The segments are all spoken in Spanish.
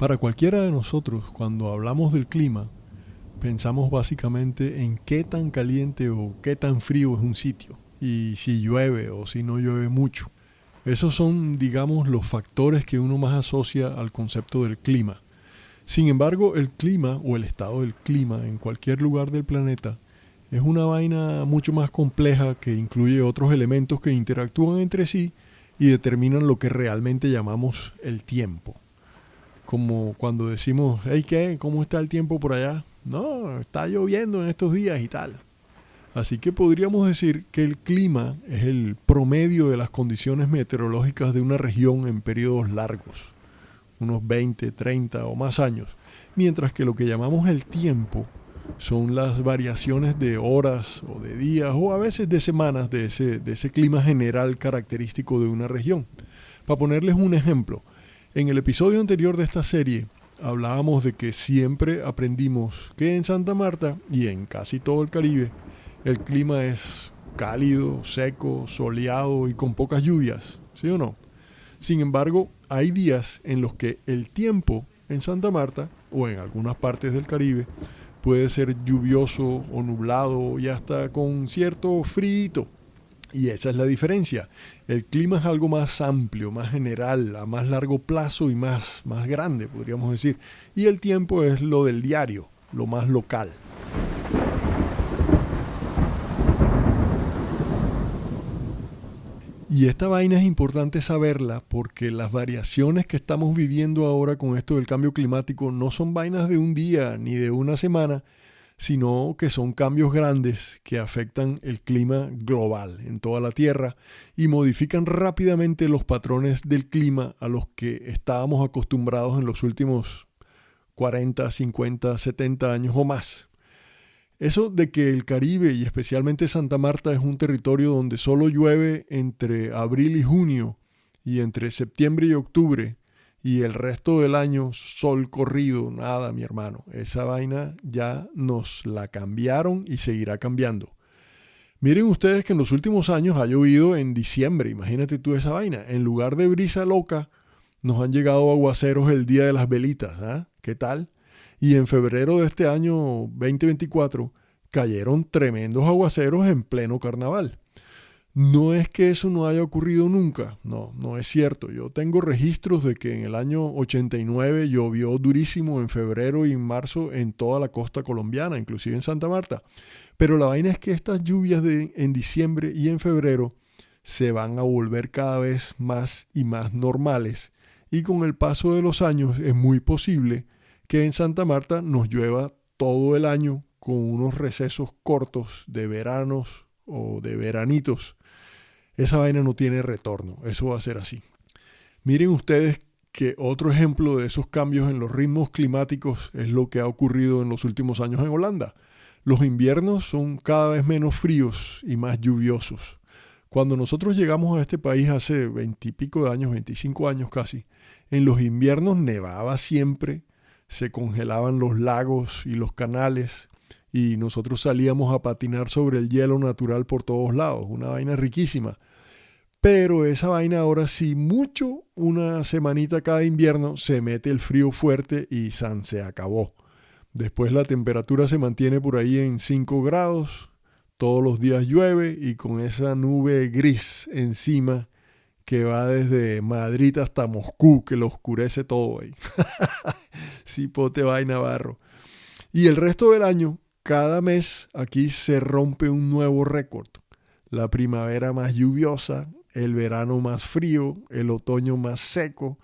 Para cualquiera de nosotros, cuando hablamos del clima, pensamos básicamente en qué tan caliente o qué tan frío es un sitio, y si llueve o si no llueve mucho. Esos son, digamos, los factores que uno más asocia al concepto del clima. Sin embargo, el clima o el estado del clima en cualquier lugar del planeta es una vaina mucho más compleja que incluye otros elementos que interactúan entre sí y determinan lo que realmente llamamos el tiempo. Como cuando decimos, hey, ¿qué? ¿Cómo está el tiempo por allá? No, está lloviendo en estos días y tal. Así que podríamos decir que el clima es el promedio de las condiciones meteorológicas de una región en periodos largos, unos 20, 30 o más años, mientras que lo que llamamos el tiempo son las variaciones de horas o de días o a veces de semanas de ese clima general característico de una región. Para ponerles un ejemplo, en el episodio anterior de esta serie hablábamos de que siempre aprendimos que en Santa Marta y en casi todo el Caribe el clima es cálido, seco, soleado y con pocas lluvias, ¿sí o no? Sin embargo, hay días en los que el tiempo en Santa Marta o en algunas partes del Caribe puede ser lluvioso o nublado y hasta con cierto frío. Y esa es la diferencia. El clima es algo más amplio, más general, a más largo plazo y más grande, podríamos decir. Y el tiempo es lo del diario, lo más local. Y esta vaina es importante saberla porque las variaciones que estamos viviendo ahora con esto del cambio climático no son vainas de un día ni de una semana, sino que son cambios grandes que afectan el clima global en toda la Tierra y modifican rápidamente los patrones del clima a los que estábamos acostumbrados en los últimos 40, 50, 70 años o más. Eso de que el Caribe y especialmente Santa Marta es un territorio donde solo llueve entre abril y junio y entre septiembre y octubre y el resto del año sol corrido, nada, mi hermano. Esa vaina ya nos la cambiaron y seguirá cambiando. Miren ustedes que en los últimos años ha llovido en diciembre, imagínate tú esa vaina. En lugar de brisa loca, nos han llegado aguaceros el día de las velitas, ¿ah? ¿Qué tal? Y en febrero de este año 2024 cayeron tremendos aguaceros en pleno carnaval. No es que eso no haya ocurrido nunca, no es cierto. Yo tengo registros de que en el año 89 llovió durísimo en febrero y en marzo en toda la costa colombiana, inclusive en Santa Marta. Pero la vaina es que estas lluvias en diciembre y en febrero se van a volver cada vez más y más normales. Y con el paso de los años es muy posible que en Santa Marta nos llueva todo el año con unos recesos cortos de veranos o de veranitos. Esa vaina no tiene retorno, eso va a ser así. Miren ustedes que otro ejemplo de esos cambios en los ritmos climáticos es lo que ha ocurrido en los últimos años en Holanda. Los inviernos son cada vez menos fríos y más lluviosos. Cuando nosotros llegamos a este país hace 20 y pico de años, 25 años casi, en los inviernos nevaba siempre, se congelaban los lagos y los canales y nosotros salíamos a patinar sobre el hielo natural por todos lados, una vaina riquísima. Pero esa vaina ahora sí, mucho, una semanita cada invierno, se mete el frío fuerte y se acabó. Después la temperatura se mantiene por ahí en 5 grados, todos los días llueve y con esa nube gris encima que va desde Madrid hasta Moscú, que lo oscurece todo ahí. Cipote vaina barro. Y el resto del año, cada mes aquí se rompe un nuevo récord. La primavera más lluviosa, el verano más frío, el otoño más seco.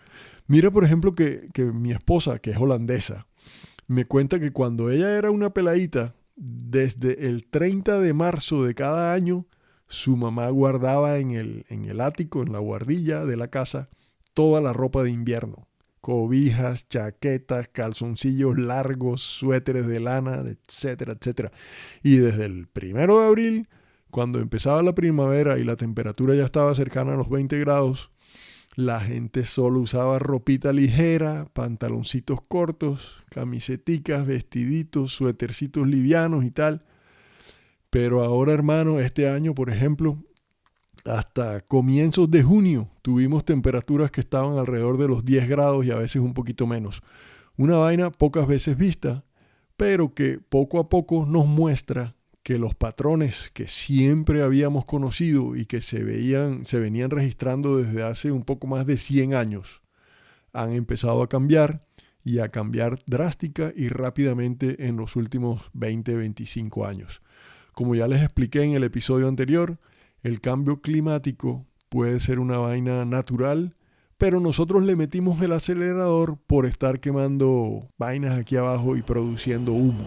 Mira, por ejemplo, que mi esposa, que es holandesa, me cuenta que cuando ella era una peladita, desde el 30 de marzo de cada año, su mamá guardaba en el ático, en la guardilla de la casa, toda la ropa de invierno. Cobijas, chaquetas, calzoncillos largos, suéteres de lana, etcétera, etcétera. Y desde el 1 de abril, cuando empezaba la primavera y la temperatura ya estaba cercana a los 20 grados, la gente solo usaba ropita ligera, pantaloncitos cortos, camiseticas, vestiditos, suétercitos livianos y tal. Pero ahora, hermano, este año, por ejemplo, Hasta comienzos de junio tuvimos temperaturas que estaban alrededor de los 10 grados y a veces un poquito menos. Una vaina pocas veces vista, pero que poco a poco nos muestra que los patrones que siempre habíamos conocido y que se venían registrando desde hace un poco más de 100 años, han empezado a cambiar y a cambiar drástica y rápidamente en los últimos 20-25 años. Como ya les expliqué en el episodio anterior, el cambio climático puede ser una vaina natural, pero nosotros le metimos el acelerador por estar quemando vainas aquí abajo y produciendo humo.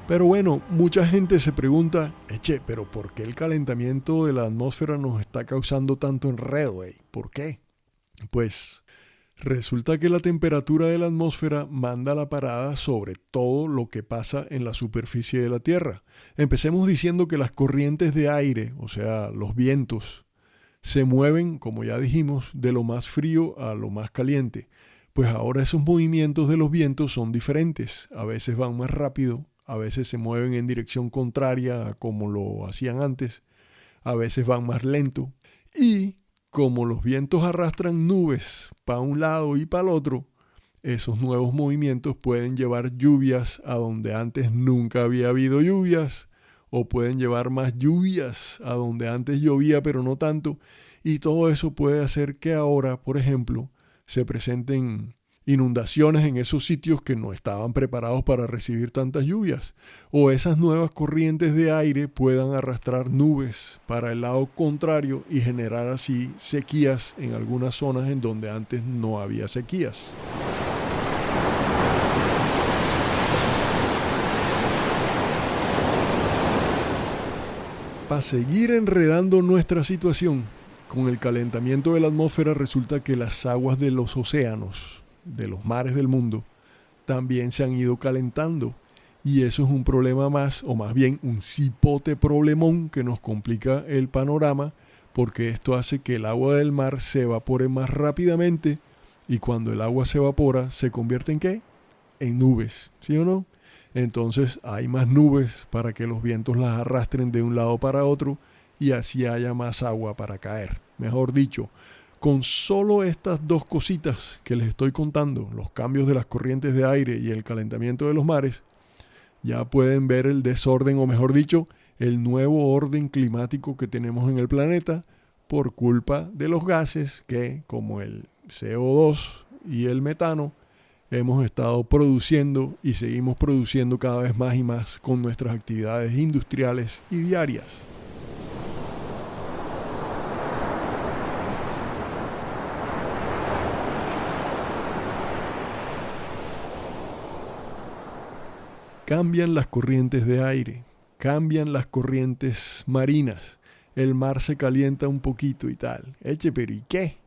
Pero bueno, mucha gente se pregunta, pero ¿por qué el calentamiento de la atmósfera nos está causando tanto enredo? ¿Por qué? Pues resulta que la temperatura de la atmósfera manda la parada sobre todo lo que pasa en la superficie de la Tierra. Empecemos diciendo que las corrientes de aire, o sea, los vientos, se mueven, como ya dijimos, de lo más frío a lo más caliente. Pues ahora esos movimientos de los vientos son diferentes. A veces van más rápido, a veces se mueven en dirección contraria a como lo hacían antes, a veces van más lento. Y como los vientos arrastran nubes para un lado y para el otro, esos nuevos movimientos pueden llevar lluvias a donde antes nunca había habido lluvias, o pueden llevar más lluvias a donde antes llovía pero no tanto, y todo eso puede hacer que ahora, por ejemplo, se presenten inundaciones en esos sitios que no estaban preparados para recibir tantas lluvias, o esas nuevas corrientes de aire puedan arrastrar nubes para el lado contrario y generar así sequías en algunas zonas en donde antes no había sequías. Para seguir enredando nuestra situación, con el calentamiento de la atmósfera resulta que las aguas de los océanos, de los mares del mundo, también se han ido calentando. Y eso es un problema más, o más bien un cipote problemón que nos complica el panorama, porque esto hace que el agua del mar se evapore más rápidamente, y cuando el agua se evapora, ¿se convierte en qué? En nubes, ¿sí o no? Entonces hay más nubes para que los vientos las arrastren de un lado para otro, y así haya más agua para caer. Mejor dicho, con solo estas dos cositas que les estoy contando, los cambios de las corrientes de aire y el calentamiento de los mares, ya pueden ver el desorden, o mejor dicho, el nuevo orden climático que tenemos en el planeta por culpa de los gases que, como el CO2 y el metano, hemos estado produciendo y seguimos produciendo cada vez más y más con nuestras actividades industriales y diarias. Cambian las corrientes de aire, cambian las corrientes marinas, el mar se calienta un poquito y tal. Pero ¿y qué?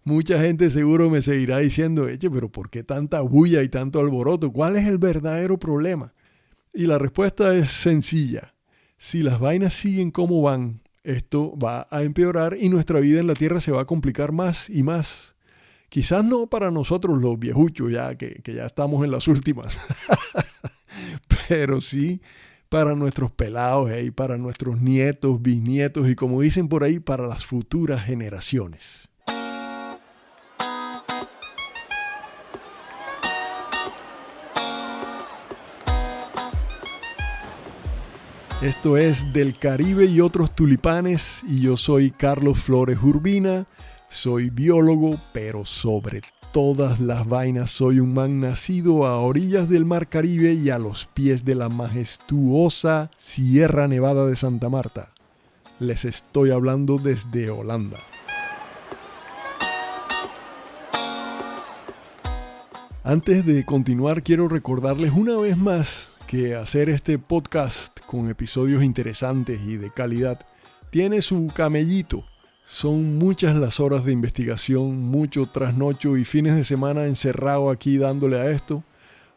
Mucha gente seguro me seguirá diciendo, pero ¿por qué tanta bulla y tanto alboroto? ¿Cuál es el verdadero problema? Y la respuesta es sencilla. Si las vainas siguen como van, esto va a empeorar y nuestra vida en la Tierra se va a complicar más y más. Quizás no para nosotros los viejuchos ya, que ya estamos en las últimas, pero sí para nuestros pelados, para nuestros nietos, bisnietos y como dicen por ahí, para las futuras generaciones. Esto es Del Caribe y otros tulipanes y yo soy Carlos Flores Urbina. Soy biólogo, pero sobre todas las vainas soy un man nacido a orillas del Mar Caribe y a los pies de la majestuosa Sierra Nevada de Santa Marta. Les estoy hablando desde Holanda. Antes de continuar, quiero recordarles una vez más que hacer este podcast con episodios interesantes y de calidad tiene su camellito. Son muchas las horas de investigación, mucho trasnocho y fines de semana encerrado aquí dándole a esto.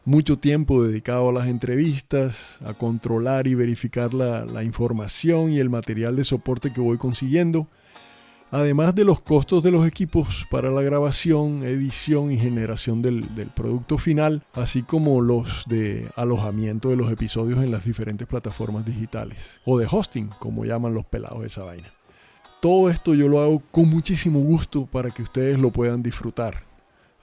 Mucho tiempo dedicado a las entrevistas, a controlar y verificar la información y el material de soporte que voy consiguiendo. además de los costos de los equipos para la grabación, edición y generación del producto final, así como los de alojamiento de los episodios en las diferentes plataformas digitales, o de hosting, como llaman los pelados de esa vaina. Todo esto yo lo hago con muchísimo gusto para que ustedes lo puedan disfrutar.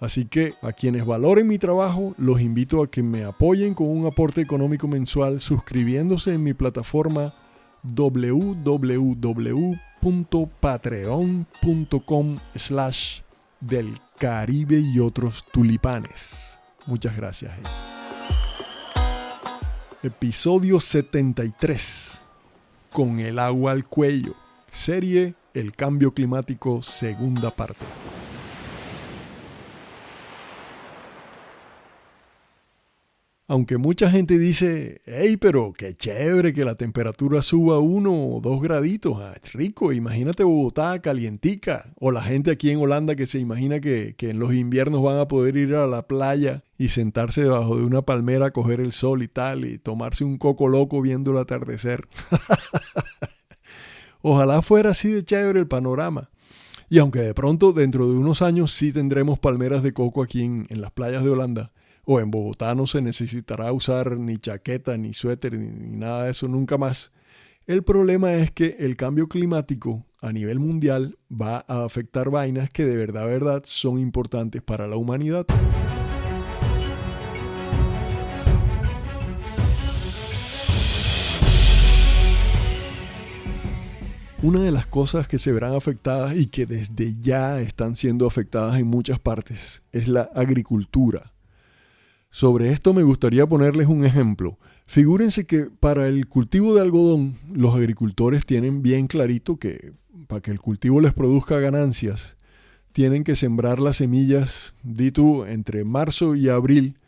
Así que a quienes valoren mi trabajo, los invito a que me apoyen con un aporte económico mensual suscribiéndose en mi plataforma www.patreon.com/del Caribe y otros tulipanes. Muchas gracias. Episodio 73. Con el agua al cuello. Serie El cambio climático, segunda parte. Aunque mucha gente dice, hey, pero qué chévere que la temperatura suba 1 o 2 graditos, rico, imagínate Bogotá calientica, o la gente aquí en Holanda que se imagina que en los inviernos van a poder ir a la playa y sentarse debajo de una palmera a coger el sol y tal, y tomarse un coco loco viendo el atardecer. Ojalá fuera así de chévere el panorama. Y aunque de pronto dentro de unos años sí tendremos palmeras de coco aquí en las playas de Holanda, o en Bogotá no se necesitará usar ni chaqueta, ni suéter, ni nada de eso nunca más. El problema es que el cambio climático a nivel mundial va a afectar vainas que de verdad son importantes para la humanidad. Una de las cosas que se verán afectadas y que desde ya están siendo afectadas en muchas partes es la agricultura. Sobre esto me gustaría ponerles un ejemplo. Figúrense que para el cultivo de algodón, los agricultores tienen bien clarito que para que el cultivo les produzca ganancias, tienen que sembrar las semillas, di tú, entre marzo y abril,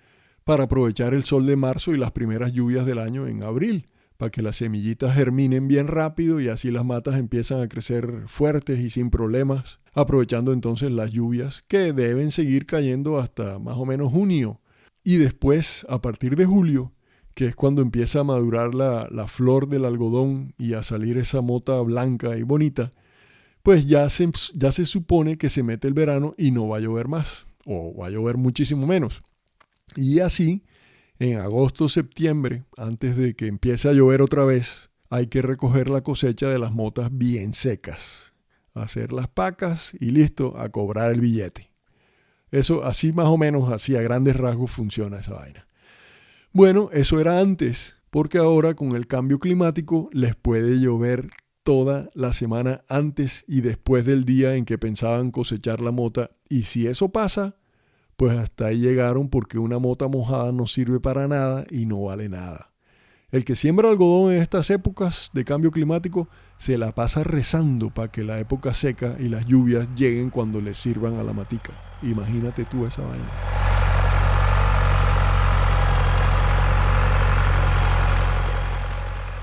para aprovechar el sol de marzo y las primeras lluvias del año en abril, para que las semillitas germinen bien rápido y así las matas empiezan a crecer fuertes y sin problemas, aprovechando entonces las lluvias que deben seguir cayendo hasta más o menos junio. Y después, a partir de julio, que es cuando empieza a madurar la flor del algodón y a salir esa mota blanca y bonita, pues ya se supone que se mete el verano y no va a llover más, o va a llover muchísimo menos. Y así, en agosto, septiembre, antes de que empiece a llover otra vez, hay que recoger la cosecha de las motas bien secas, hacer las pacas y listo, a cobrar el billete. Eso así más o menos, así a grandes rasgos funciona esa vaina. Bueno, eso era antes, porque ahora con el cambio climático les puede llover toda la semana antes y después del día en que pensaban cosechar la mota. Y si eso pasa, pues hasta ahí llegaron porque una mota mojada no sirve para nada y no vale nada. El que siembra algodón en estas épocas de cambio climático se la pasa rezando para que la época seca y las lluvias lleguen cuando le sirvan a la matica. Imagínate tú esa vaina.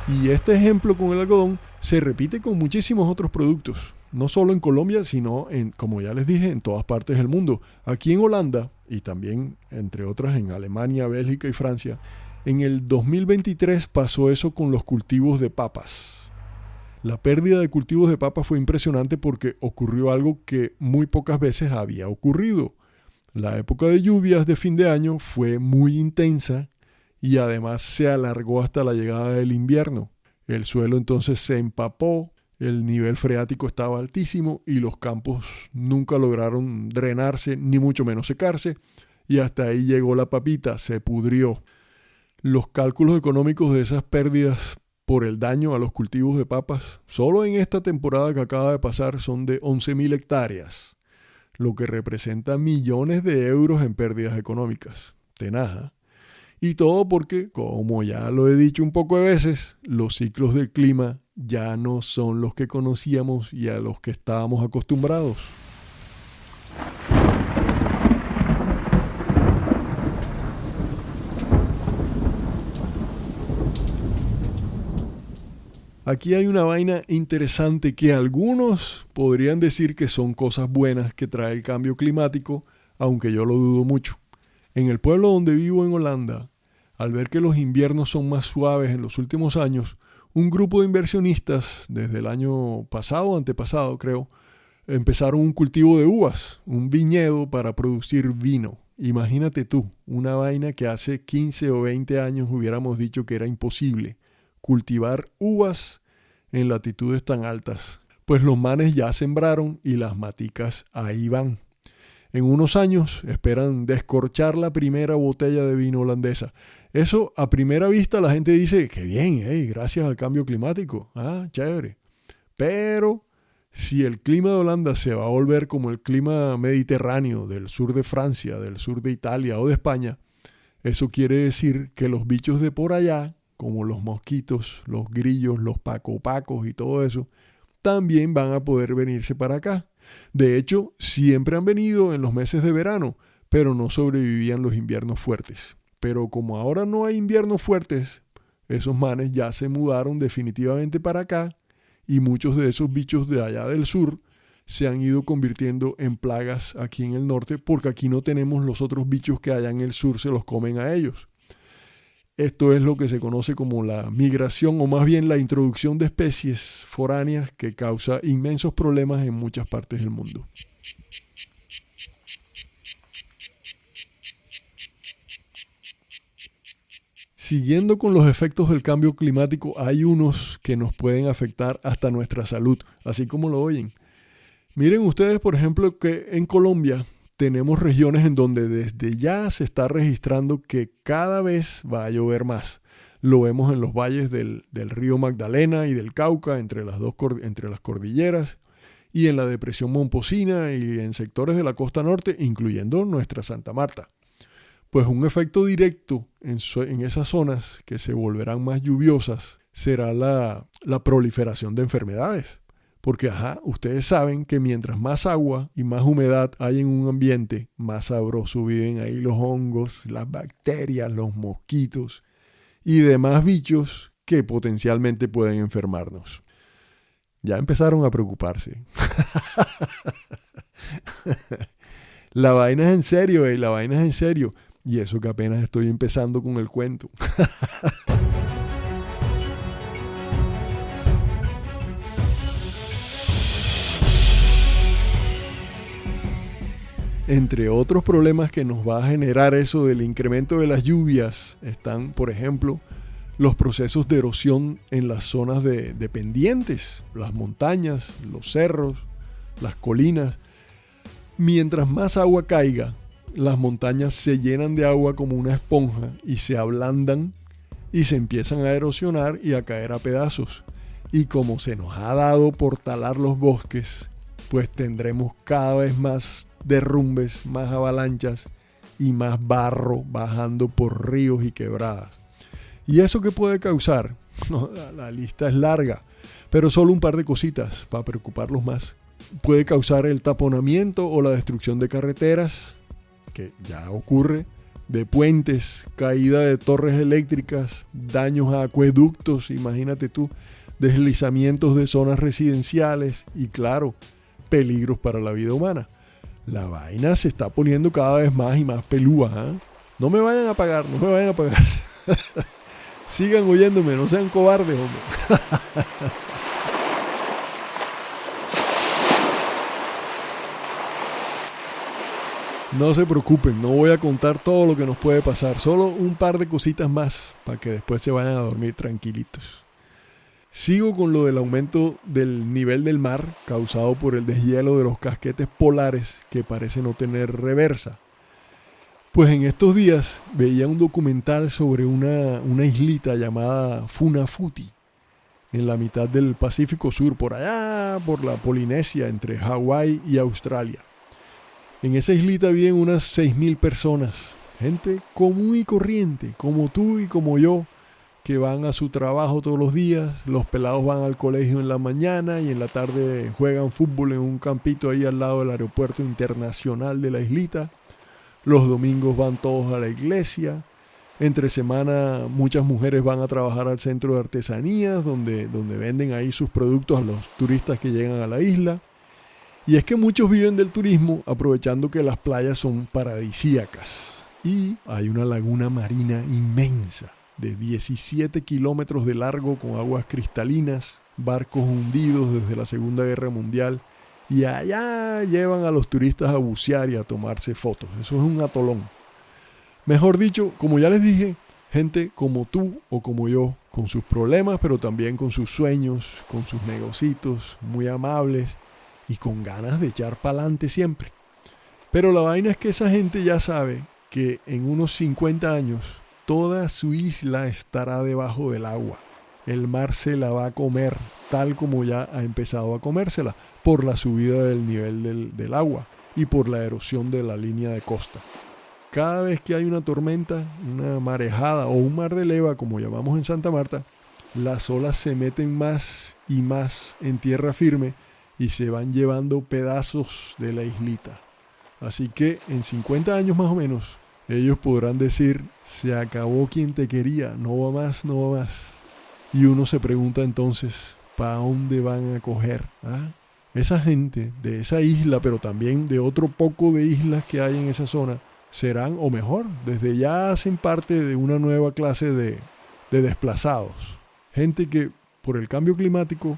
Y este ejemplo con el algodón se repite con muchísimos otros productos. No solo en Colombia, sino como ya les dije, en todas partes del mundo. Aquí en Holanda, y también entre otras en Alemania, Bélgica y Francia, en el 2023 pasó eso con los cultivos de papas. La pérdida de cultivos de papas fue impresionante porque ocurrió algo que muy pocas veces había ocurrido. La época de lluvias de fin de año fue muy intensa y además se alargó hasta la llegada del invierno. El suelo entonces se empapó, el nivel freático estaba altísimo y los campos nunca lograron drenarse ni mucho menos secarse y hasta ahí llegó la papita, se pudrió. Los cálculos económicos de esas pérdidas por el daño a los cultivos de papas, solo en esta temporada que acaba de pasar, son de 11.000 hectáreas, lo que representa millones de euros en pérdidas económicas. Tenaz. Y todo porque, como ya lo he dicho un poco de veces, los ciclos del clima ya no son los que conocíamos y a los que estábamos acostumbrados. Aquí hay una vaina interesante que algunos podrían decir que son cosas buenas que trae el cambio climático, aunque yo lo dudo mucho. En el pueblo donde vivo en Holanda, al ver que los inviernos son más suaves en los últimos años, un grupo de inversionistas, desde el año pasado, antepasado creo, empezaron un cultivo de uvas, un viñedo para producir vino. Imagínate tú, una vaina que hace 15 o 20 años hubiéramos dicho que era imposible, cultivar uvas en latitudes tan altas. Pues los manes ya sembraron y las maticas ahí van. En unos años esperan descorchar la primera botella de vino holandesa. Eso a primera vista la gente dice que bien, gracias al cambio climático. Ah, chévere. Pero si el clima de Holanda se va a volver como el clima mediterráneo del sur de Francia, del sur de Italia o de España, eso quiere decir que los bichos de por allá, como los mosquitos, los grillos, los pacopacos y todo eso, también van a poder venirse para acá. De hecho, siempre han venido en los meses de verano, pero no sobrevivían los inviernos fuertes. Pero como ahora no hay inviernos fuertes, esos manes ya se mudaron definitivamente para acá y muchos de esos bichos de allá del sur se han ido convirtiendo en plagas aquí en el norte porque aquí no tenemos los otros bichos que allá en el sur se los comen a ellos. Esto es lo que se conoce como la migración o más bien la introducción de especies foráneas que causa inmensos problemas en muchas partes del mundo. Siguiendo con los efectos del cambio climático, hay unos que nos pueden afectar hasta nuestra salud, así como lo oyen. Miren ustedes, por ejemplo, que en Colombia tenemos regiones en donde desde ya se está registrando que cada vez va a llover más. Lo vemos en los valles del río Magdalena y del Cauca, entre las cordilleras, y en la depresión Momposina y en sectores de la costa norte, incluyendo nuestra Santa Marta. Pues un efecto directo en esas zonas que se volverán más lluviosas será la proliferación de enfermedades. Porque, ustedes saben que mientras más agua y más humedad hay en un ambiente, más sabroso viven ahí los hongos, las bacterias, los mosquitos y demás bichos que potencialmente pueden enfermarnos. Ya empezaron a preocuparse. La vaina es en serio, la vaina es en serio. Y eso que apenas estoy empezando con el cuento. Entre otros problemas que nos va a generar eso del incremento de las lluvias están, por ejemplo, los procesos de erosión en las zonas de pendientes, las montañas, los cerros, las colinas. Mientras más agua caiga, las montañas se llenan de agua como una esponja y se ablandan y se empiezan a erosionar y a caer a pedazos. Y como se nos ha dado por talar los bosques, pues tendremos cada vez más derrumbes, más avalanchas y más barro bajando por ríos y quebradas. ¿Y eso qué puede causar? No, la lista es larga, pero solo un par de cositas para preocuparlos más. Puede causar el taponamiento o la destrucción de carreteras, que ya ocurre, de puentes, caída de torres eléctricas, daños a acueductos, imagínate tú, deslizamientos de zonas residenciales y claro, peligros para la vida humana. La vaina se está poniendo cada vez más y más pelúa, ¿eh? No me vayan a pagar. Sigan oyéndome, no sean cobardes, hombre. No se preocupen, no voy a contar todo lo que nos puede pasar, solo un par de cositas más para que después se vayan a dormir tranquilitos. Sigo con lo del aumento del nivel del mar causado por el deshielo de los casquetes polares que parece no tener reversa. Pues en estos días veía un documental sobre una islita llamada Funafuti en la mitad del Pacífico Sur, por allá por la Polinesia entre Hawái y Australia. En esa islita viven unas 6,000 personas, gente común y corriente, como tú y como yo, que van a su trabajo todos los días. Los pelados van al colegio en la mañana y en la tarde juegan fútbol en un campito ahí al lado del aeropuerto internacional de la islita. Los domingos van todos a la iglesia. Entre semana muchas mujeres van a trabajar al centro de artesanías donde venden ahí sus productos a los turistas que llegan a la isla. Y es que muchos viven del turismo aprovechando que las playas son paradisíacas. Y hay una laguna marina inmensa de 17 kilómetros de largo con aguas cristalinas, barcos hundidos desde la Segunda Guerra Mundial y allá llevan a los turistas a bucear y a tomarse fotos. Eso es un atolón. Mejor dicho, como ya les dije, gente como tú o como yo, con sus problemas, pero también con sus sueños, con sus negocitos, muy amables y con ganas de echar para adelante siempre. Pero la vaina es que esa gente ya sabe que en unos 50 años toda su isla estará debajo del agua. El mar se la va a comer, tal como ya ha empezado a comérsela, por la subida del nivel del agua y por la erosión de la línea de costa. Cada vez que hay una tormenta, una marejada o un mar de leva, como llamamos en Santa Marta, las olas se meten más y más en tierra firme y se van llevando pedazos de la islita. Así que en 50 años más o menos, ellos podrán decir, se acabó quien te quería, no va más, no va más. Y uno se pregunta entonces, ¿para dónde van a coger? ¿Ah? Esa gente de esa isla, pero también de otro poco de islas que hay en esa zona, serán, o mejor, desde ya hacen parte de una nueva clase de desplazados. Gente que por el cambio climático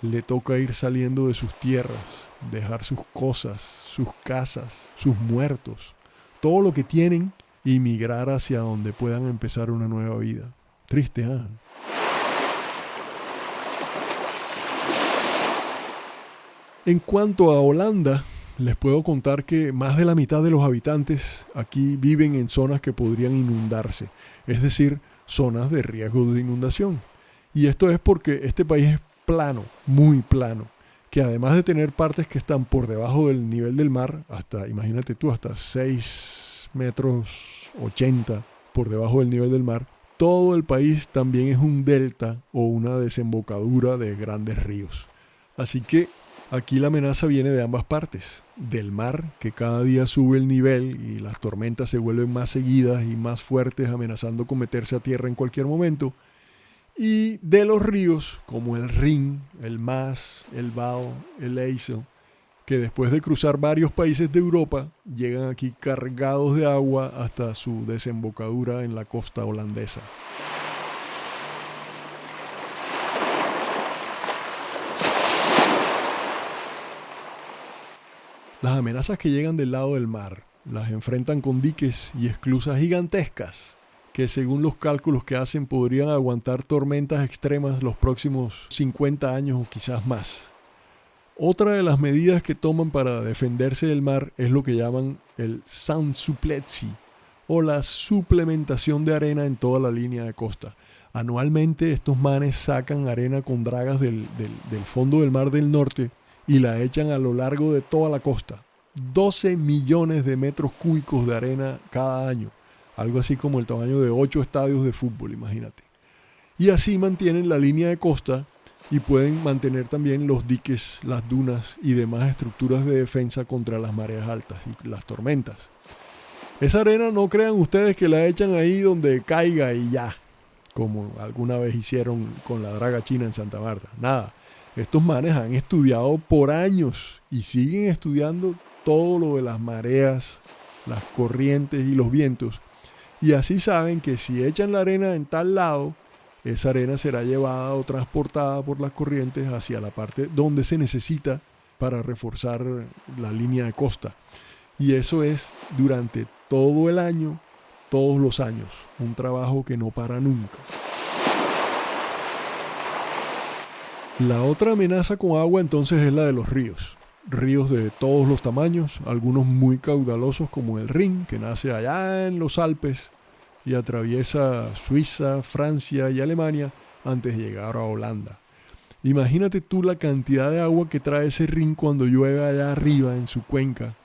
le toca ir saliendo de sus tierras, dejar sus cosas, sus casas, sus muertos, todo lo que tienen y migrar hacia donde puedan empezar una nueva vida. Triste, ¿eh? En cuanto a Holanda, les puedo contar que más de la mitad de los habitantes aquí viven en zonas que podrían inundarse, es decir, zonas de riesgo de inundación. Y esto es porque este país es plano, muy plano, que además de tener partes que están por debajo del nivel del mar, hasta, imagínate tú, hasta 6 metros 80 por debajo del nivel del mar, todo el país también es un delta o una desembocadura de grandes ríos. Así que aquí la amenaza viene de ambas partes, del mar, que cada día sube el nivel y las tormentas se vuelven más seguidas y más fuertes, amenazando con meterse a tierra en cualquier momento, y de los ríos, como el Rin, el Maas, el Waal, el IJssel, que después de cruzar varios países de Europa, llegan aquí cargados de agua hasta su desembocadura en la costa holandesa. Las amenazas que llegan del lado del mar las enfrentan con diques y esclusas gigantescas que, según los cálculos que hacen, podrían aguantar tormentas extremas los próximos 50 años o quizás más. Otra de las medidas que toman para defenderse del mar es lo que llaman el zandsuppletie o la suplementación de arena en toda la línea de costa. Anualmente estos manes sacan arena con dragas del fondo del Mar del Norte y la echan a lo largo de toda la costa. 12 millones de metros cúbicos de arena cada año. Algo así como el tamaño de 8 estadios de fútbol, imagínate. Y así mantienen la línea de costa y pueden mantener también los diques, las dunas y demás estructuras de defensa contra las mareas altas y las tormentas. Esa arena no crean ustedes que la echan ahí donde caiga y ya, como alguna vez hicieron con la draga china en Santa Marta. Nada. Estos manes han estudiado por años y siguen estudiando todo lo de las mareas, las corrientes y los vientos. Y así saben que si echan la arena en tal lado, esa arena será llevada o transportada por las corrientes hacia la parte donde se necesita para reforzar la línea de costa. Y eso es durante todo el año, todos los años. Un trabajo que no para nunca. La otra amenaza con agua entonces es la de los ríos. Ríos de todos los tamaños, algunos muy caudalosos como el Rin, que nace allá en los Alpes y atraviesa Suiza, Francia y Alemania antes de llegar a Holanda. Imagínate tú la cantidad de agua que trae ese Rin cuando llueve allá arriba en su cuenca,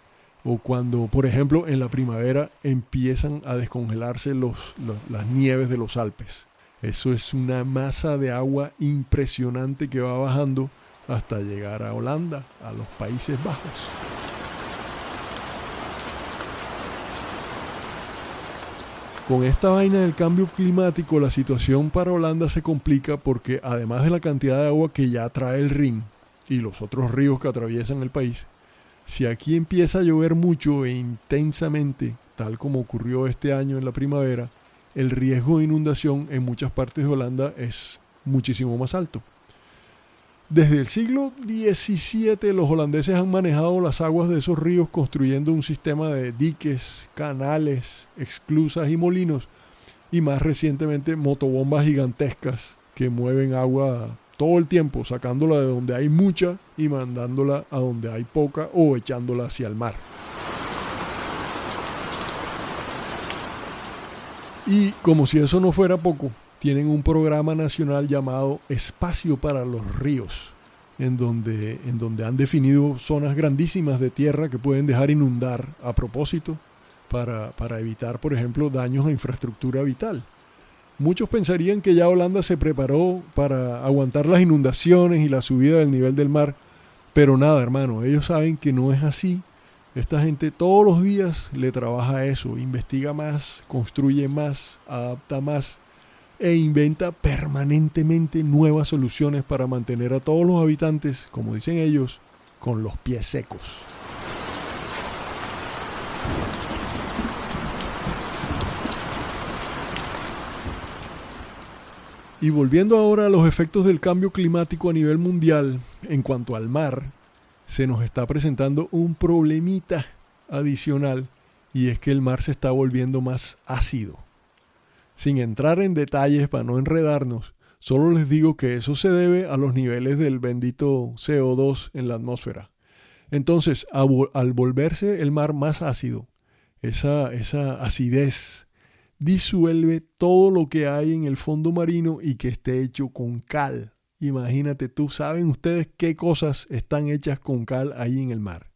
o cuando, por ejemplo, en la primavera empiezan a descongelarse las nieves de los Alpes. Eso es una masa de agua impresionante que va bajando hasta llegar a Holanda, a los Países Bajos. Con esta vaina del cambio climático, la situación para Holanda se complica porque, además de la cantidad de agua que ya trae el Rin y los otros ríos que atraviesan el país, si aquí empieza a llover mucho e intensamente, tal como ocurrió este año en la primavera, el riesgo de inundación en muchas partes de Holanda es muchísimo más alto. Desde el siglo XVII los holandeses han manejado las aguas de esos ríos construyendo un sistema de diques, canales, esclusas y molinos, y más recientemente motobombas gigantescas que mueven agua todo el tiempo, sacándola de donde hay mucha y mandándola a donde hay poca o echándola hacia el mar. Y como si eso no fuera poco, tienen un programa nacional llamado Espacio para los Ríos, en donde han definido zonas grandísimas de tierra que pueden dejar inundar a propósito para evitar, por ejemplo, daños a infraestructura vital. Muchos pensarían que ya Holanda se preparó para aguantar las inundaciones y la subida del nivel del mar, pero nada, hermano, ellos saben que no es así. Esta gente todos los días le trabaja a eso, investiga más, construye más, adapta más e inventa permanentemente nuevas soluciones para mantener a todos los habitantes, como dicen ellos, con los pies secos. Y volviendo ahora a los efectos del cambio climático a nivel mundial, en cuanto al mar, se nos está presentando un problemita adicional, y es que el mar se está volviendo más ácido. Sin entrar en detalles para no enredarnos, solo les digo que eso se debe a los niveles del bendito CO2 en la atmósfera. Entonces, al volverse el mar más ácido, esa acidez disuelve todo lo que hay en el fondo marino y que esté hecho con cal. Imagínate tú, ¿saben ustedes qué cosas están hechas con cal ahí en el mar?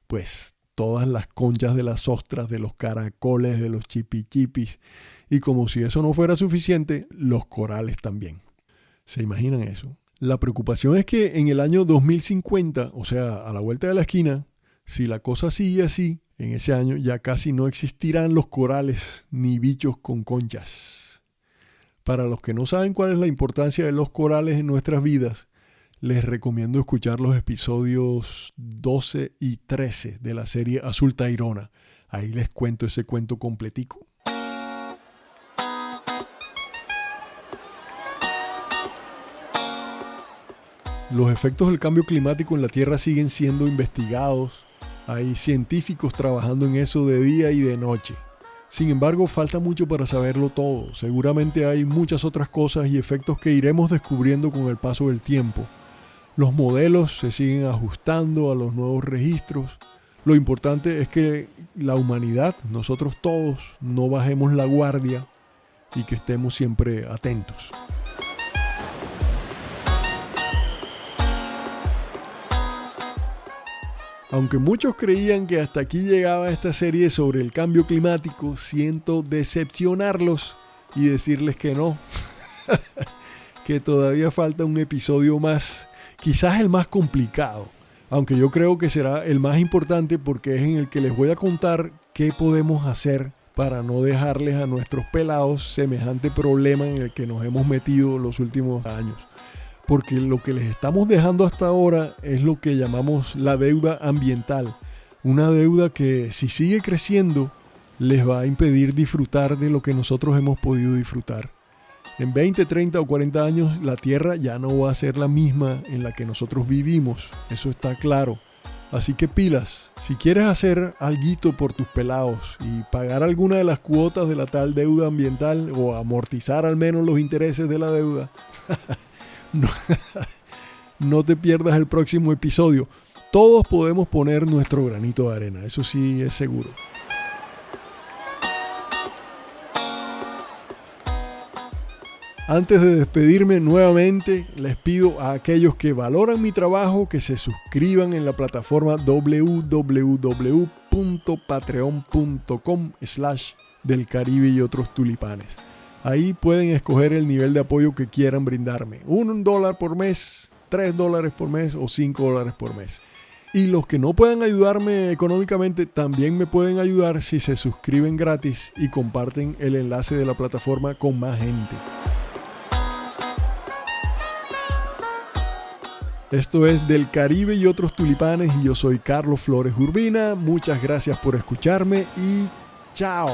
Pues todas las conchas de las ostras, de los caracoles, de los chipichipis, y como si eso no fuera suficiente, los corales también. ¿Se imaginan eso? La preocupación es que en el año 2050, o sea, a la vuelta de la esquina, si la cosa sigue así, en ese año ya casi no existirán los corales ni bichos con conchas. Para los que no saben cuál es la importancia de los corales en nuestras vidas, les recomiendo escuchar los episodios 12 y 13 de la serie Azul Tayrona. Ahí les cuento ese cuento completico. Los efectos del cambio climático en la Tierra siguen siendo investigados. Hay científicos trabajando en eso de día y de noche. Sin embargo, falta mucho para saberlo todo. Seguramente hay muchas otras cosas y efectos que iremos descubriendo con el paso del tiempo. Los modelos se siguen ajustando a los nuevos registros. Lo importante es que la humanidad, nosotros todos, no bajemos la guardia y que estemos siempre atentos. Aunque muchos creían que hasta aquí llegaba esta serie sobre el cambio climático, siento decepcionarlos y decirles que no, que todavía falta un episodio más, quizás el más complicado, aunque yo creo que será el más importante porque es en el que les voy a contar qué podemos hacer para no dejarles a nuestros pelados semejante problema en el que nos hemos metido los últimos años. Porque lo que les estamos dejando hasta ahora es lo que llamamos la deuda ambiental. Una deuda que si sigue creciendo les va a impedir disfrutar de lo que nosotros hemos podido disfrutar. En 20, 30 o 40 años la Tierra ya no va a ser la misma en la que nosotros vivimos. Eso está claro. Así que pilas, si quieres hacer alguito por tus pelados y pagar alguna de las cuotas de la tal deuda ambiental o amortizar al menos los intereses de la deuda, no te pierdas el próximo episodio. Todos podemos poner nuestro granito de arena, eso sí es seguro. Antes de despedirme nuevamente, les pido a aquellos que valoran mi trabajo que se suscriban en la plataforma www.patreon.com/Del Caribe y otros tulipanes. Ahí pueden escoger el nivel de apoyo que quieran brindarme. $1 por mes, $3 por mes o $5 por mes. Y los que no puedan ayudarme económicamente también me pueden ayudar si se suscriben gratis y comparten el enlace de la plataforma con más gente. Esto es Del Caribe y otros tulipanes y yo soy Carlos Flores Urbina. Muchas gracias por escucharme y chao.